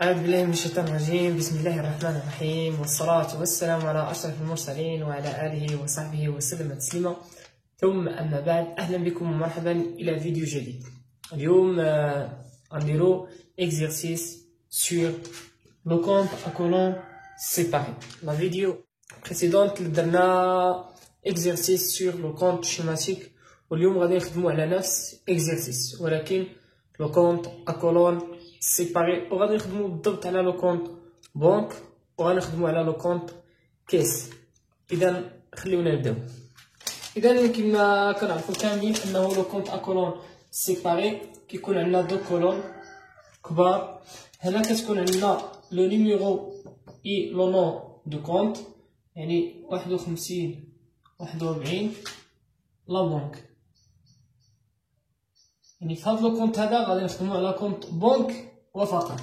أعوذ بالله من الشيطان الرجيم. بسم الله الرحمن الرحيم، والصلاة والسلام على أشرف المرسلين وعلى آله وصحبه وسلم تسليما. ثم أما بعد، أهلا بكم ومرحبا إلى فيديو جديد. اليوم غنديرو exercice sur le compte à colonne séparé. La vidéo précédente درنا exercice sur le compte schématique، واليوم غادي نخدمو على نفس exercice ولكن le compte à colonne سيباري، وغادي نخدمو بالضبط على لو كونت بونك وغادي نخدمو على لو كونت كيس. اذا خليونا نبداو. اذا كما كنعرفو كاملين انه لو كونت اكولون سيباري كيكون عندنا دو كولون كبار. هنا كتكون عندنا لو نيميرو اي لو نون دو كونت، يعني 51 41 لا بونك. يعني في هاد لو كونت هذا غادي نخدمو على كونت بونك وفقط.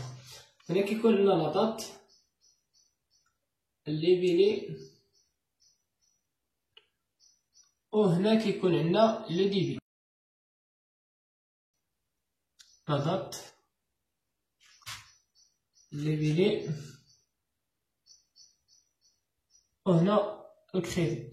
هنا كيكون لنا لا دات ليبيلي، وهنا كيكون عندنا لو ديبي. لا دات ليبيلي، وهنا الكريدي.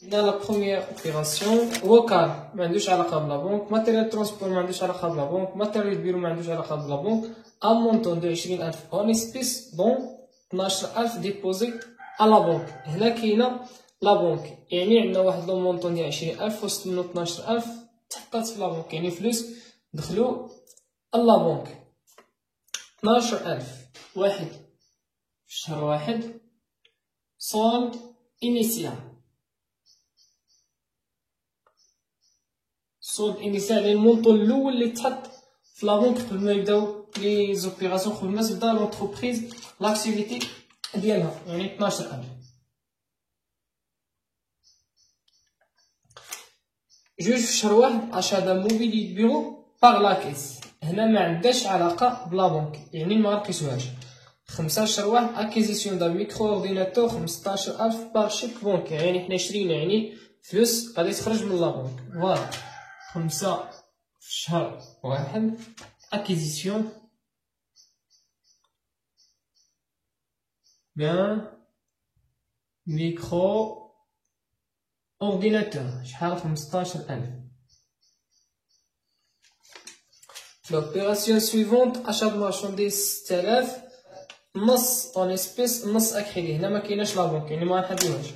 هنا لا بروميير اوبيراسيون وكال ما عندوش علاقه بلا بونك، ماتيريال ترونسبور ما عندوش علاقه بلا بونك، ماتيريال بيرو ما عندوش علاقه بلا بونك. ان مونطون دو 20000 اون اسبيس دون 12000 ديبوزي على بونك. هنا كاينه لا بونك، يعني عندنا واحد لو مونطون ديال 20000 وسط منو 12000 تحطات في لا بونك، يعني فلوس دخلوا لا بونك. 12000 واحد في شهر واحد سولد انيسيال. سولد انيسيال يعني المونطون الاول اللي تحط في لا بونك قبل ما يبداو لي زوبيراسيون، قبل ما تبدا لونتربريز لاكتيفيتي ديالها، يعني 12000. جوج في شهر واحد اشا دا موبيلي بيرو باغ لا كيس، هنا ما عندهاش علاقه بلا بونك، يعني ما نقيسوهاش. 5 شهر واحد اكيزيسيون دا ميكرو اورديناتور 15000 باغ شيك بونك، يعني حنا شرينا يعني فلوس غادي تخرج من لا بونك. فوالا 5 في شهر واحد اكيزيسيون بيان ميكرو اورديناتور شحال 15000. L'opération suivante achat de marchandises 6000 نص اون اسبيس نص اكريدي. هنا ما كايناش لا بونك، يعني ما نحددوهاش.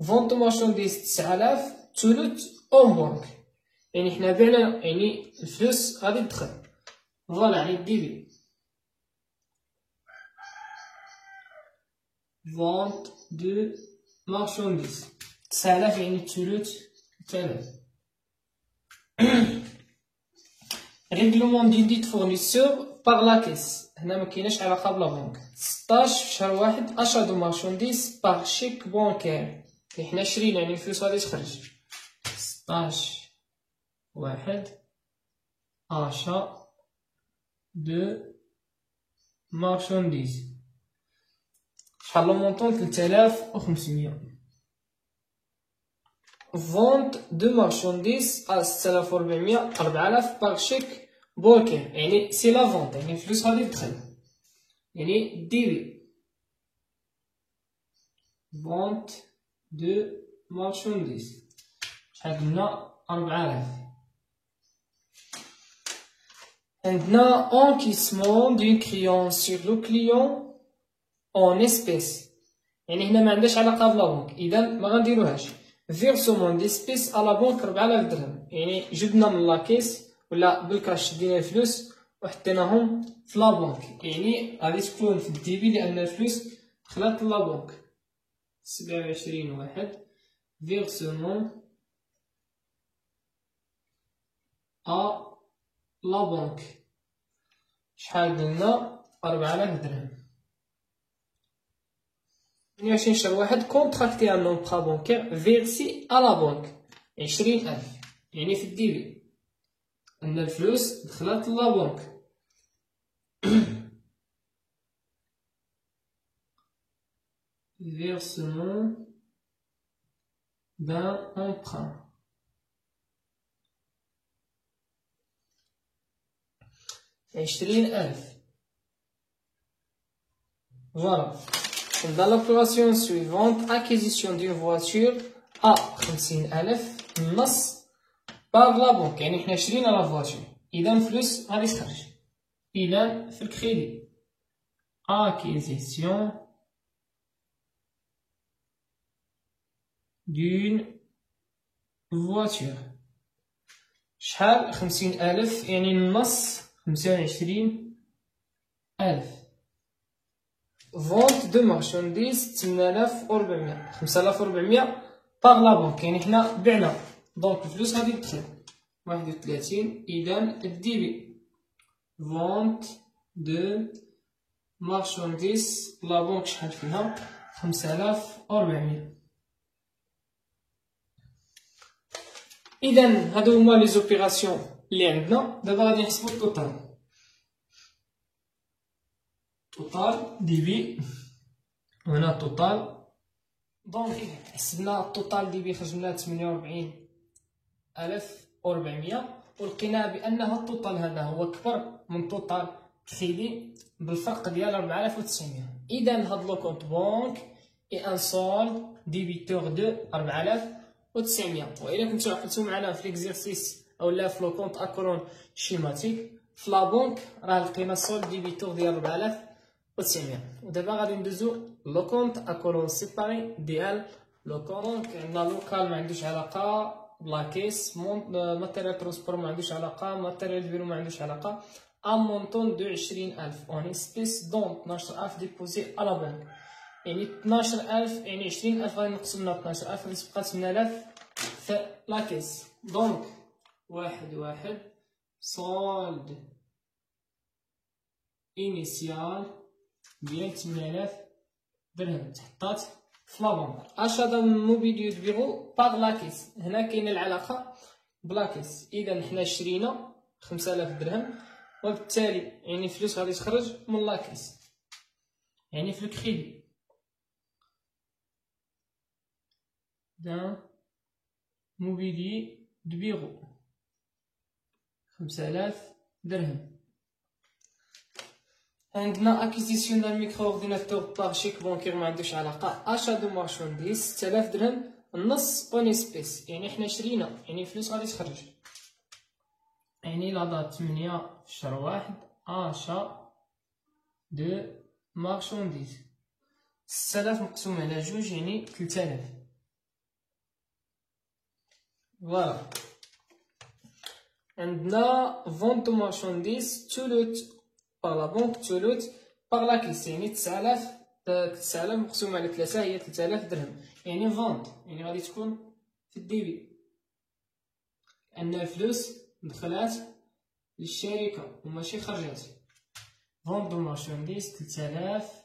فونت مارشانديز 9000 ثلث اون بونك، يعني حنا بعنا يعني الفلوس غادي تدخل. فوالا يعني ديبي فونت دو مارشانديز 9000 يعني ثلث 3000. ريغلومون ديت فورنيسور باغ لا كيس، هنا ما كايناش علاقه بلا بونك. 16 في شهر واحد اشا دو مارشانديز باغ شيك بونكير، حنا شرينا يعني الفلوس غادي تخرج. 16 واحد اشا دو مارشانديز شحال لو مونطون 3500. فونت دو مارشانديز 6400 4000 باغ شيك بونكير، يعني سي لا فونت، يعني الفلوس غادي تدخل، يعني ديري فونت دو مارشانديز شحال قلنا 4000. عندنا encaissement d'une créance sur le client en espèces، يعني هنا ما عندهاش علاقه بلا بونك، اذا ما غنديروهاش. فيرسومون ديسبيس على بونك 4000 درهم، يعني جبنا من لاكيس ولا بالكاش شدينا الفلوس وحطيناهم في لا بونك، يعني غادي تكون في الديبي لان الفلوس دخلات لا بونك. 27 واحد فيرسومون ا لا بونك شحال قلنا 4000 درهم. 28 شهر واحد كونتراكتي ان امبرا بونكير فيرسي ا لا بونك 20000، يعني في الديبي ان الفلوس دخلت لا بونك. versement d'un emprunt 20,000. Voilà. Dans l'opération suivante, acquisition d'une voiture à 50,000 نص par la banque. يعني حنا شرينا لا فواتور، إذا الفلوس غادي تخرج. إذا في الكريدي acquisition d'une voiture. شحال؟ 50,000 يعني النص 25,000. Vente de marchandises 8400. 5400 باغ لا بونك، يعني حنا بعنا، دونك الفلوس غادي تدخل 31. إذا الديبي فونت دو مارشانديز لا بونك شحال فيها؟ 5400. إذا هادو هما لي زوبيراسيون اللي عندنا. دابا غادي نحسبو التوتال. توتال ديبي، وهنا توتال. دونك حسبنا التوتال ديبي خرج لنا 48,400، ولقينا بأنه التوتال هذا هو كبر من توتال كريدي بالفرق ديال 4900. إذا هاد لو كونت بونك اي ان سول ديبيتور دو 4900. وإلا كنتو عقلتو معنا في ليكزيرسيس اولا في لو كونت اكرون شيماتيك في لا بونك راه لقينا سول ديبيتور ديال 4900. ودابا غادي ندوزو لو كونت اكرون سيباري ديال لو كونت. عندنا لوكال ما عندوش علاقه، بلاكيس ماتيريال ترونسبور ما عندوش علاقه، ماتيريال بيرو ما عندوش علاقه. ان مونطون دو 20,000 اون اسبيس دون 12,000 ديبوزي على بنك. يعني 12,000 يعني 20,000 غادي نقسم منها 12,000 غادي تبقى 8,000 في لاكيس. دونك واحد صولد انيسيال ديال 8,000 درهم تحطات في لابونك. اشا دا موبيليو دو بيرو باغ لاكيس. هنا كاينه العلاقه بلاكيس. اذا حنا شرينا 5,000 درهم، وبالتالي يعني فلوس غادي تخرج من لاكيس، يعني في الكريدي d'un mobilier de bureau 5,000 درهم. عندنا اكيزيسيون ديال ميكرو اورديناتور باغ شيك بونكير ما عندوش علاقه. اشا دو مارشانديز 6,000 درهم النص اون اسبيس، يعني حنا شرينا، يعني فلوس غادي تخرج. يعني لا دات 8 في شهر 1 اشا دو مارشانديز 6,000 مقسوم على جوج يعني 3,000. فوالا. عندنا فونت دو مارشانديز تولوت باغ لا بونك تولوت باغ لا كيس، يعني 9,000 مقسوم على 3 هي 3,000 درهم، يعني فونت يعني غادي تكون في الديبي، لأن الفلوس دخلات للشركة وماشي خرجات. فونت دو مارشانديز 3,000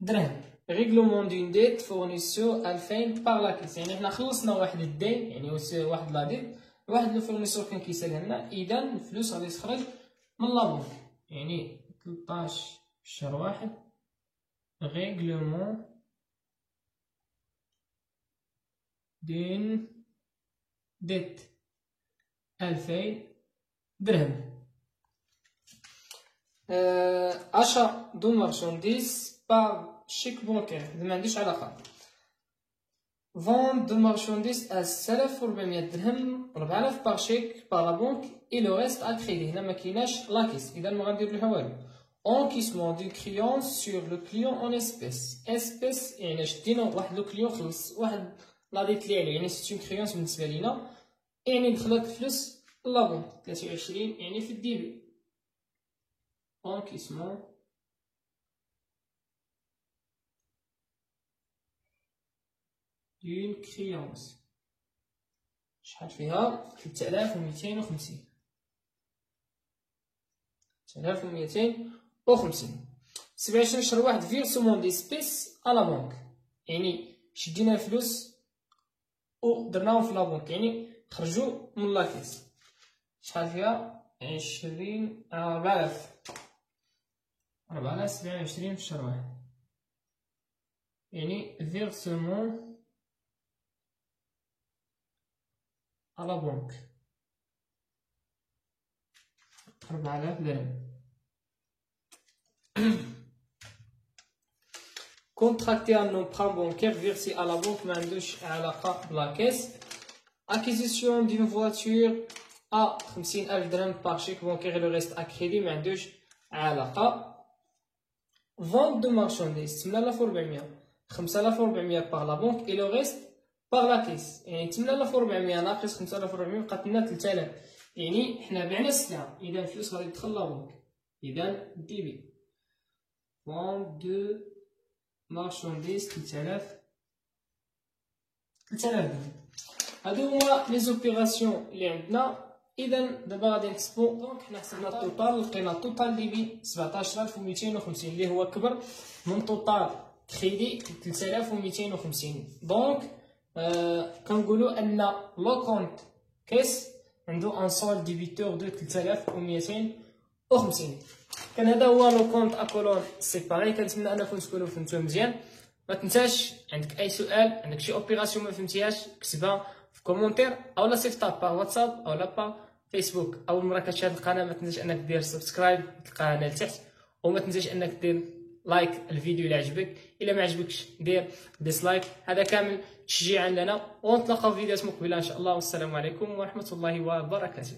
درهم. ريغلومون دون ديت فورنيسور 2000 باغ لا كيس، يعني حنا خلصنا واحد الدين، يعني واحد لا ديت، واحد لو فورنيسور كان كيسالها لنا. اذا الفلوس غادي تخرج من لابونك، يعني 13 شهر 1 ريغلومون دون ديت 2000 درهم. اشا دو مارشانديز باغ شيك بونكير ما عندوش علاقه. فون دو مارشانديز 6,400 درهم 4,000 باغ شيك باغ لا بونك اي لو ريست ا كريدي. هنا ما كايناش لاكيس، اذا ما غندير لها والو. انكيسمون دو كليون سور لو كليون اون اسبيس. اسبيس يعني شدينا واحد لو كليون خلص واحد لا ديت لي عليه، يعني سيت اون كريونس بالنسبه لينا، يعني دخلت الفلوس لا بونك 23 يعني في الديبي. انكيسمون دون كريونس شحال فيها؟ 3,250. 3,250. 27 شهر 1 فيرسمون دي سبيس ا لا بونك، يعني شدينا الفلوس ودرناهم في لا بونك، يعني خرجوا من لاكيس. شحال فيها؟ 20 4,000 27 في شهر 1، يعني فيرسمون à la banque 4,000 درهم. contracter un emprunt bancaire versé à la banque ما عندوش علاقة بالكاس. acquisition d'une voiture à 50,000 درهم par chèque bancaire et le reste à crédit ما عندوش علاقة. vente de marchandises 8400 5400 par la banque et le reste par la caisse. يعني 8400 ناقص 5400 بقات لنا 3000. يعني حنا بعنا السلعة، إذا الفلوس غادي تدخل لا بنك. إذا ديبي vente de marchandises 3000 درهم. هادو هما لي زوبيراسيون اللي عندنا. إذا دابا غادي نحسبو. دونك حنا حسبنا التوتال، لقينا التوتال ديبي 17250 اللي هو كبر من توتال كريدي 3250. دونك كنقولو أن لو كونت كيس عنده ان سول ديبيتور دو 3250. كان هذا هو لو كونت اكولون سيباري. كنتمنى انكم تكونوا فهمتوه مزيان. ما تنساش عندك اي سؤال، عندك شي اوبيراسيون ما فهمتيهاش، كتبها في كومونتير او لا صيفطها با واتساب او لا با فيسبوك. اول مره كتشاهد القناه ما تنساش انك دير سبسكرايب القناه لتحت، وما تنساش انك دير لايك الفيديو اللي عجبك. الا ما عجبكش دير ديسلايك، هذا كامل تشجيعا لنا. ونتلاقاو في فيديوهات مقبله ان شاء الله. والسلام عليكم ورحمه الله وبركاته.